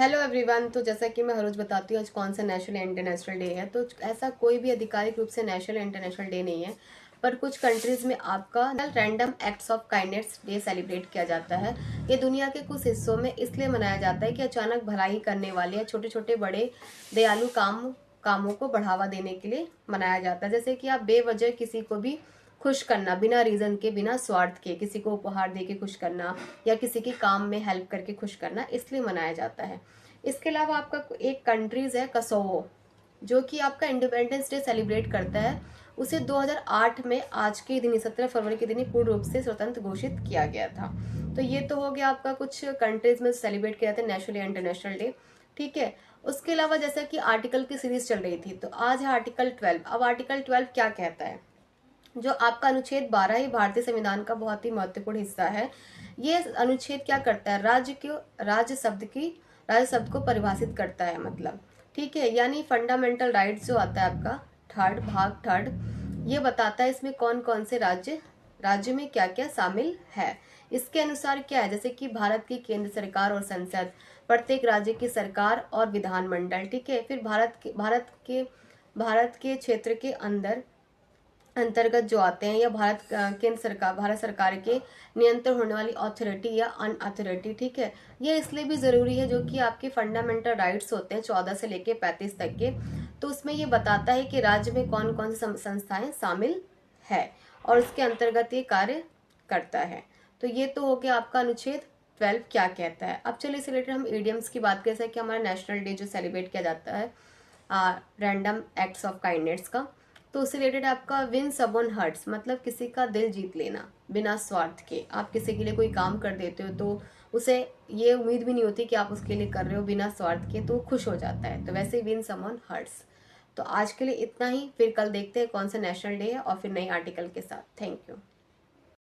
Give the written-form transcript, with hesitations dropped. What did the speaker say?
Hello everyone. तो जैसा कि मैं हर रोज बताती हूँ आज कौन सा नेशनल या इंटरनेशनल डे है, तो ऐसा कोई भी आधिकारिक रूप से नेशनल या इंटरनेशनल डे नहीं है। पर कुछ कंट्रीज में आपका random acts of kindness day celebrate किया जाता है। ये दुनिया के कुछ हिस्सों में इसलिए मनाया जाता है कि अचानक भलाई करने वाले या छोटे छोटे बड़े दयालु कामों को बढ़ावा देने के लिए मनाया जाता है। जैसे कि आप बेवजह किसी को भी खुश करना, बिना रीजन के, बिना स्वार्थ के किसी को उपहार दे के खुश करना या किसी के काम में हेल्प करके खुश करना, इसलिए मनाया जाता है। इसके अलावा आपका एक कंट्रीज है कसोवो, जो कि आपका इंडिपेंडेंस डे सेलिब्रेट करता है। उसे 2008 में आज के दिन 17 फरवरी के दिन ही पूर्ण रूप से स्वतंत्र घोषित किया गया था। तो ये तो हो गया आपका कुछ कंट्रीज में सेलिब्रेट किया जाता है नेशनल या इंटरनेशनल डे। ठीक है। उसके अलावा जैसा कि आर्टिकल की सीरीज चल रही थी, तो आज है आर्टिकल 12। अब आर्टिकल 12 क्या कहता है? जो आपका अनुच्छेद 12 ही भारतीय संविधान का बहुत ही महत्वपूर्ण हिस्सा है। ये अनुच्छेद क्या करता है? राज्य शब्द को परिभाषित करता है, मतलब ठीक है। यानी फंडामेंटल राइट्स जो आता है आपका भाग 3, ये बताता है इसमें कौन कौन से राज्य में क्या क्या शामिल है। इसके अनुसार क्या है, जैसे कि भारत की केंद्र सरकार और संसद, प्रत्येक राज्य की सरकार और विधानमंडल, ठीक है। फिर भारत के क्षेत्र के अंतर्गत जो आते हैं, या भारत सरकार के नियंत्रण होने वाली अथॉरिटी या अन अथॉरिटी, ठीक है। ये इसलिए भी जरूरी है, जो कि आपके फंडामेंटल राइट्स होते हैं 14 से लेके 35 तक के। तो उसमें ये बताता है कि राज्य में कौन कौन सी संस्थाएं शामिल है और उसके अंतर्गत ये कार्य करता है। तो ये तो हो गया आपका अनुच्छेद 12 क्या कहता है। अब चलिए इससे रिलेटेड हम ईडियम्स की बात करें कि हमारा नेशनल डे जो सेलिब्रेट किया जाता है रैंडम एक्ट्स ऑफ काइंडनेस का, तो उससे रिलेटेड आपका विन समवन हर्ट्स, मतलब किसी का दिल जीत लेना बिना स्वार्थ के। आप किसी के लिए कोई काम कर देते हो तो उसे ये उम्मीद भी नहीं होती कि आप उसके लिए कर रहे हो बिना स्वार्थ के, तो वो खुश हो जाता है। तो वैसे विन समवन हर्ट्स। तो आज के लिए इतना ही, फिर कल देखते हैं कौन सा नेशनल डे है और फिर नई आर्टिकल के साथ। Thank you.